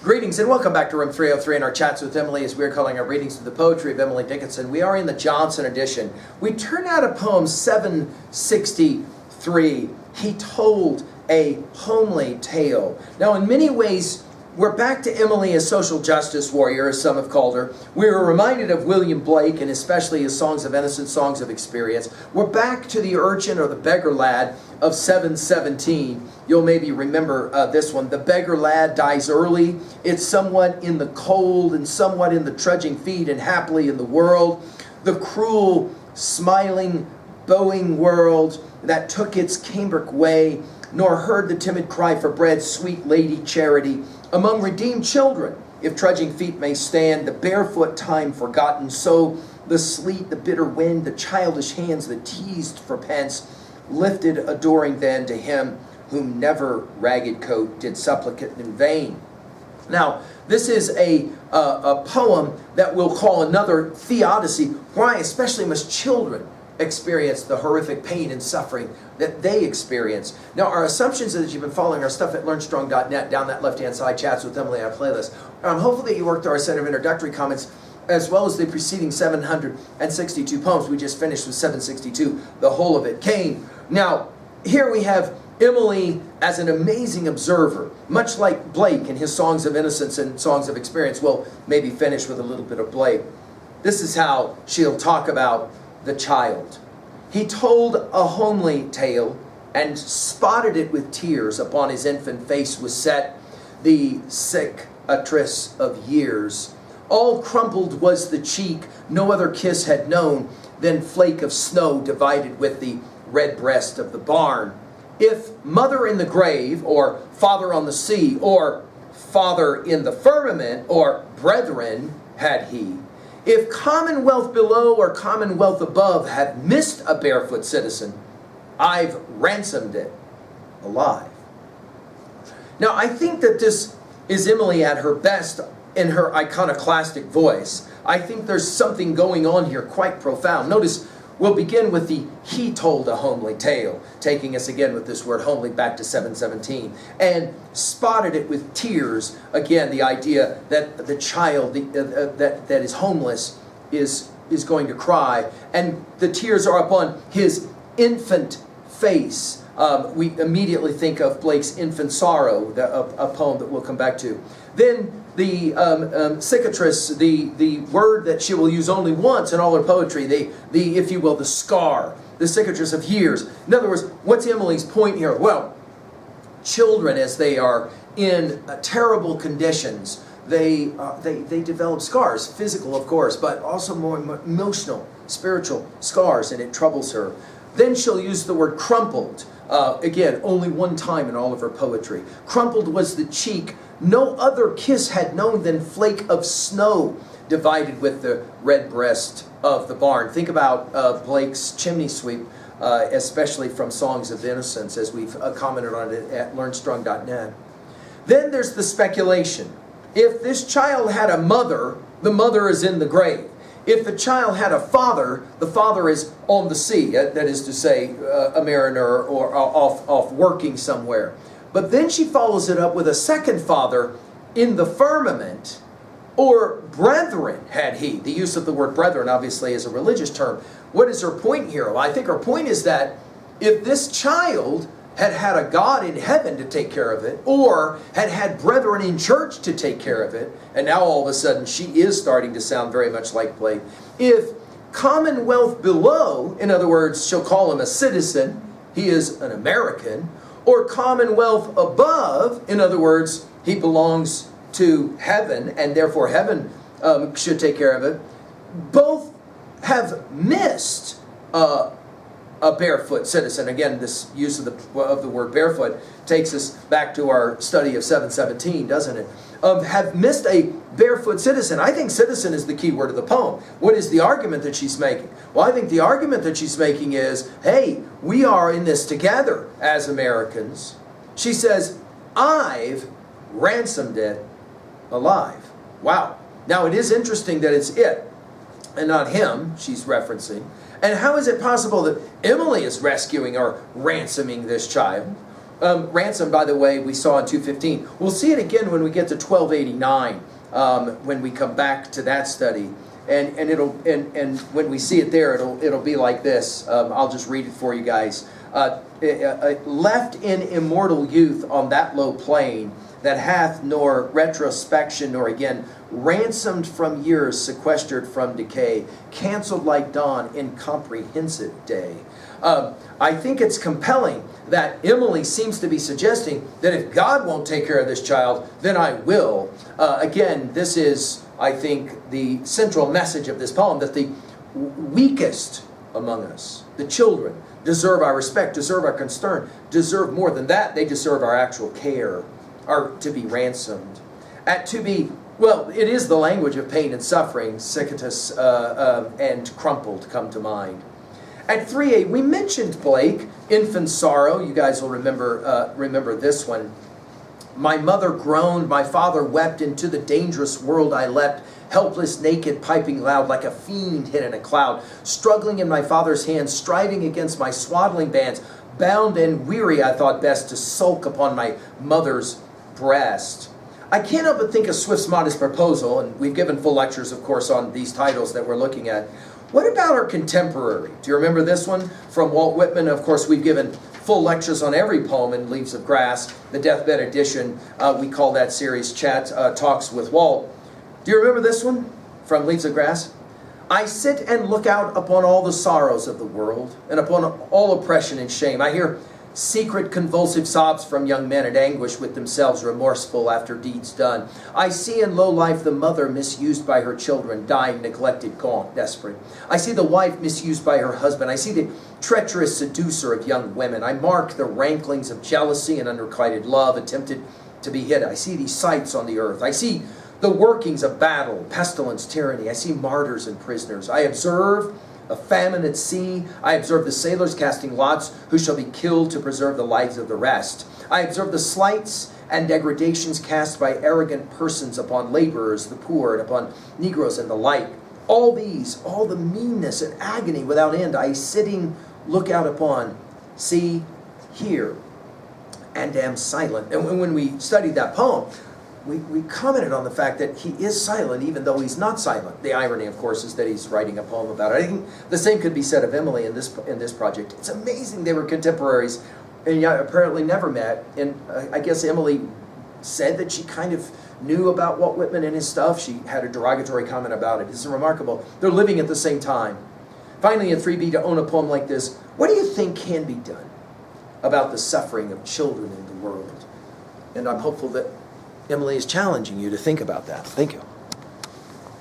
Greetings and welcome back to Room 303 and our chats with Emily as we're calling our readings of the poetry of Emily Dickinson. We are in the Johnson edition. We turn out a poem 763, He Told a Homely Tale. Now in many ways, we're back to Emily as social justice warrior, as some have called her. We were reminded of William Blake and especially his Songs of Innocence, Songs of Experience. We're back to the urchin or the beggar lad of 717. You'll maybe remember this one. The beggar lad dies early. It's somewhat in the cold and somewhat in the trudging feet and happily in the world. The cruel, smiling, bowing world that took its cambric way, nor heard the timid cry for bread, sweet lady charity. Among redeemed children, if trudging feet may stand, the barefoot time forgotten, so the sleet, the bitter wind, the childish hands that teased for pence, lifted adoring then to him whom never ragged coat did supplicate in vain. Now, this is a poem that we'll call another theodicy. Why especially must children experience the horrific pain and suffering that they experience? Now, our assumptions is that you've been following our stuff at learnstrong.net, down that left-hand side, Chats with Emily, our playlist. Hopefully you worked through our set of introductory comments, as well as the preceding 762 poems. We just finished with 762. The whole of it came. Now, here we have Emily as an amazing observer, much like Blake in his Songs of Innocence and Songs of Experience. We'll maybe finish with a little bit of Blake. This is how she'll talk about the child. He told a homely tale and spotted it with tears. Upon his infant face was set the cicatrice of years. All crumpled was the cheek, no other kiss had known than flake of snow divided with the red breast of the barn. If mother in the grave, or father on the sea, or father in the firmament, or brethren had he, if commonwealth below or commonwealth above have missed a barefoot citizen, I've ransomed it alive. Now, I think that this is Emily at her best in her iconoclastic voice. I think there's something going on here quite profound. Notice we'll begin with the he told a homely tale, taking us again with this word homely back to 717, and spotted it with tears. Again, the idea that the child that is homeless is going to cry, and the tears are upon his infant face. We immediately think of Blake's Infant Sorrow, a poem that we'll come back to. Then the cicatrice, the word that she will use only once in all her poetry, the if you will, the scar, the cicatrice of years. In other words, what's Emily's point here? Well, children, as they are in terrible conditions, they develop scars, physical of course, but also more emotional, spiritual scars, and it troubles her. Then she'll use the word crumpled. Again, only one time in all of her poetry. Crumpled was the cheek, no other kiss had known than flake of snow divided with the red breast of the barn. Think about Blake's chimney sweep, especially from Songs of Innocence, as we've commented on it at learnstrong.net. Then there's the speculation. If this child had a mother, the mother is in the grave. If the child had a father, the father is on the sea, that is to say, a mariner or off working somewhere. But then she follows it up with a second father in the firmament, or brethren had he. The use of the word brethren obviously is a religious term. What is her point here? Well, I think her point is that if this child had had a God in heaven to take care of it, or had had brethren in church to take care of it, and now all of a sudden she is starting to sound very much like Blake. If commonwealth below, in other words, she'll call him a citizen, he is an American, or commonwealth above, in other words, he belongs to heaven, and therefore heaven should take care of it, both have missed a barefoot citizen. Again, this use of the word barefoot takes us back to our study of 717, doesn't it? Have missed a barefoot citizen. I think citizen is the key word of the poem. What is the argument that she's making? Well, I think the argument that she's making is, hey, we are in this together as Americans. She says, I've ransomed it alive. Wow. Now, it is interesting that it's it and not him she's referencing. And how is it possible that Emily is rescuing or ransoming this child? Ransom, by the way, we saw in 2:15. We'll see it again when we get to 1289, when we come back to that study. And when we see it there, it'll be like this. I'll just read it for you guys. Left in immortal youth on that low plane, that hath nor retrospection nor again, ransomed from years, sequestered from decay, canceled like dawn, incomprehensive day. I think it's compelling that Emily seems to be suggesting that if God won't take care of this child, then I will. Again, this is, I think, the central message of this poem, that the weakest among us, the children, deserve our respect, deserve our concern, deserve more than that. They deserve our actual care, are to be ransomed. Well, it is the language of pain and suffering. Cicatus and crumpled come to mind. At 3a, we mentioned Blake, infant sorrow. You guys will remember this one. My mother groaned, my father wept, into the dangerous world I leapt, helpless, naked, piping loud, like a fiend hid in a cloud, struggling in my father's hands, striving against my swaddling bands, bound and weary, I thought best to sulk upon my mother's breast. I can't help but think of Swift's modest proposal, and we've given full lectures, of course, on these titles that we're looking at. What about our contemporary? Do you remember this one from Walt Whitman? Of course, we've given full lectures on every poem in Leaves of Grass, the deathbed edition. We call that series Talks with Walt. Do you remember this one from Leaves of Grass? I sit and look out upon all the sorrows of the world, and upon all oppression and shame. I hear secret convulsive sobs from young men at anguish with themselves remorseful after deeds done. I see in low life the mother misused by her children, dying, neglected, gaunt, desperate. I see the wife misused by her husband. I see the treacherous seducer of young women. I mark the ranklings of jealousy and unrequited love attempted to be hid. I see these sights on the earth. I see the workings of battle, pestilence, tyranny. I see martyrs and prisoners. I observe a famine at sea. I observe the sailors casting lots who shall be killed to preserve the lives of the rest. I observe the slights and degradations cast by arrogant persons upon laborers, the poor, and upon Negroes and the like. All these, all the meanness and agony without end, I sitting look out upon, see, hear, and am silent. And when we studied that poem, we commented on the fact that he is silent even though he's not silent. The irony, of course, is that he's writing a poem about it. I think the same could be said of Emily in this project. It's amazing they were contemporaries and yet apparently never met. And I guess Emily said that she kind of knew about Walt Whitman and his stuff. She had a derogatory comment about it. It's remarkable. They're living at the same time. Finally, in 3b, to own a poem like this, what do you think can be done about the suffering of children in the world? And I'm hopeful that Emily is challenging you to think about that. Thank you.